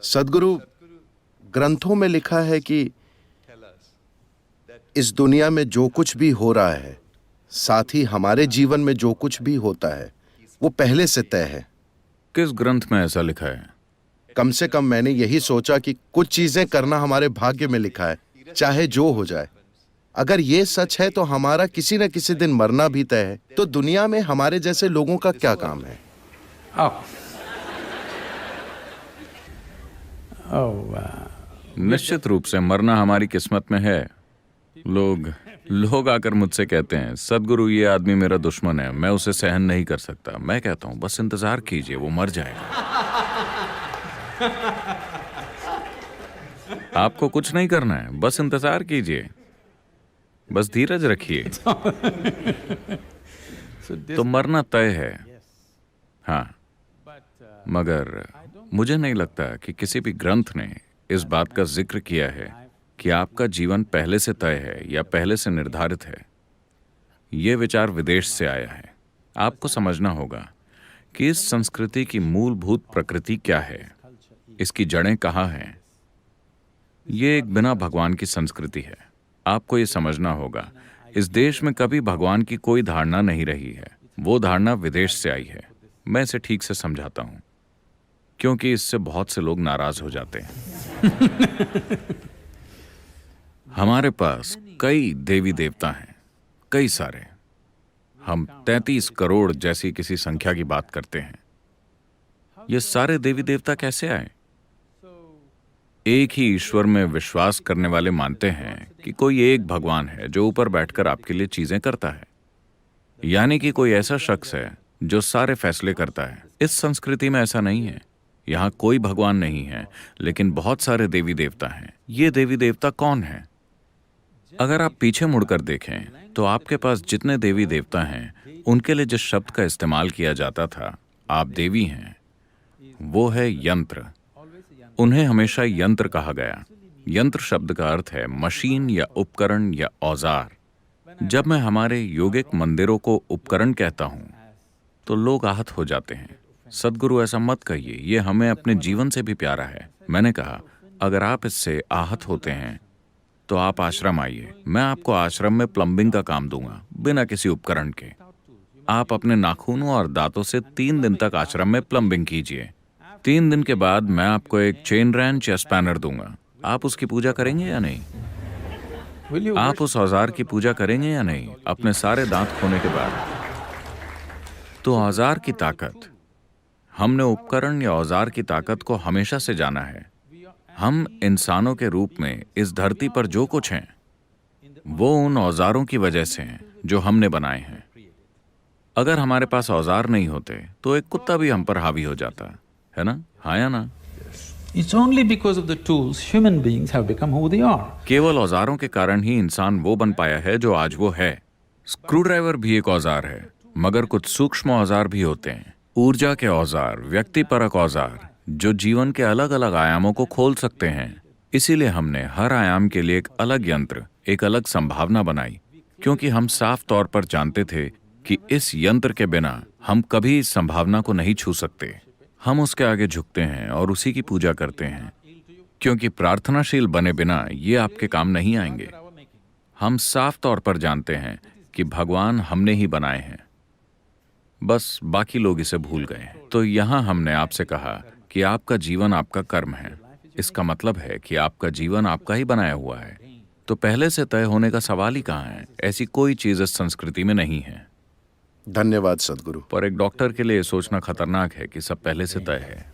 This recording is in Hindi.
सद्गुरु, ग्रंथों में लिखा है कि इस दुनिया में जो कुछ भी हो रहा है, साथ ही हमारे जीवन में जो कुछ भी होता है, वो पहले से तय है। किस ग्रंथ में ऐसा लिखा है? कम से कम मैंने यही सोचा कि कुछ चीजें करना हमारे भाग्य में लिखा है, चाहे जो हो जाए। अगर ये सच है तो हमारा किसी न किसी दिन मरना भी तय है, तो दुनिया में हमारे जैसे लोगों का क्या काम है? निश्चित रूप से मरना हमारी किस्मत में है। लोग आकर मुझसे कहते हैं, सद्गुरु ये आदमी मेरा दुश्मन है, मैं उसे सहन नहीं कर सकता। मैं कहता हूं बस इंतजार कीजिए, वो मर जाएगा। आपको कुछ नहीं करना है, बस इंतजार कीजिए, बस धीरज रखिए। तो मरना तय है। हाँ, मगर मुझे नहीं लगता कि किसी भी ग्रंथ ने इस बात का जिक्र किया है कि आपका जीवन पहले से तय है या पहले से निर्धारित है। यह विचार विदेश से आया है। आपको समझना होगा कि इस संस्कृति की मूलभूत प्रकृति क्या है, इसकी जड़ें कहाँ हैं। यह एक बिना भगवान की संस्कृति है। आपको यह समझना होगा, इस देश में कभी भगवान की कोई धारणा नहीं रही है। वो धारणा विदेश से आई है। मैं इसे ठीक से समझाता हूं, क्योंकि इससे बहुत से लोग नाराज हो जाते हैं। हमारे पास कई देवी देवता हैं, कई सारे। हम 33 करोड़ जैसी किसी संख्या की बात करते हैं। ये सारे देवी देवता कैसे आए? एक ही ईश्वर में विश्वास करने वाले मानते हैं कि कोई एक भगवान है जो ऊपर बैठकर आपके लिए चीजें करता है, यानी कि कोई ऐसा शख्स है जो सारे फैसले करता है। इस संस्कृति में ऐसा नहीं है। यहाँ कोई भगवान नहीं है, लेकिन बहुत सारे देवी देवता हैं। ये देवी देवता कौन हैं? अगर आप पीछे मुड़कर देखें तो आपके पास जितने देवी देवता हैं, उनके लिए जिस शब्द का इस्तेमाल किया जाता था, आप देवी हैं, वो है यंत्र। उन्हें हमेशा यंत्र कहा गया। यंत्र शब्द का अर्थ है मशीन या उपकरण या औजार। जब मैं हमारे योगिक मंदिरों को उपकरण कहता हूं तो लोग आहत हो जाते हैं। सद्गुरु ऐसा मत कहिए, ये हमें अपने जीवन से भी प्यारा है। मैंने कहा, अगर आप इससे आहत होते हैं तो आप आश्रम आइए। मैं आपको आश्रम में प्लम्बिंग का काम दूंगा, बिना किसी उपकरण के। आप अपने नाखूनों और दांतों से 3 दिन तक आश्रम में प्लम्बिंग कीजिए। 3 दिन के बाद मैं आपको एक चेन रेंच या स्पैनर दूंगा। आप उसकी पूजा करेंगे या नहीं? आप उस औजार की पूजा करेंगे या नहीं, अपने सारे दांत खोने के बाद? तो औजार की ताकत, हमने उपकरण या औजार की ताकत को हमेशा से जाना है। हम इंसानों के रूप में इस धरती पर जो कुछ हैं, वो उन औजारों की वजह से हैं जो हमने बनाए हैं। अगर हमारे पास औजार नहीं होते तो एक कुत्ता भी हम पर हावी हो जाता है ना? हाँ या ना? It's only because of the tools human beings have become who they are. केवल औजारों के कारण ही इंसान वो बन पाया है जो आज वो है। स्क्रू ड्राइवर भी एक औजार है, मगर कुछ सूक्ष्म औजार भी होते हैं। ऊर्जा के औजार, व्यक्तिपरक औजार, जो जीवन के अलग अलग आयामों को खोल सकते हैं। इसीलिए हमने हर आयाम के लिए एक अलग यंत्र, एक अलग संभावना बनाई, क्योंकि हम साफ तौर पर जानते थे कि इस यंत्र के बिना हम कभी इस संभावना को नहीं छू सकते। हम उसके आगे झुकते हैं और उसी की पूजा करते हैं, क्योंकि प्रार्थनाशील बने बिना ये आपके काम नहीं आएंगे। हम साफ तौर पर जानते हैं कि भगवान हमने ही बनाए हैं, बस बाकी लोग इसे भूल गए। तो यहाँ हमने आपसे कहा कि आपका जीवन आपका कर्म है। इसका मतलब है कि आपका जीवन आपका ही बनाया हुआ है। तो पहले से तय होने का सवाल ही कहाँ है? ऐसी कोई चीज इस संस्कृति में नहीं है। धन्यवाद सद्गुरु। पर एक डॉक्टर के लिए सोचना खतरनाक है कि सब पहले से तय है।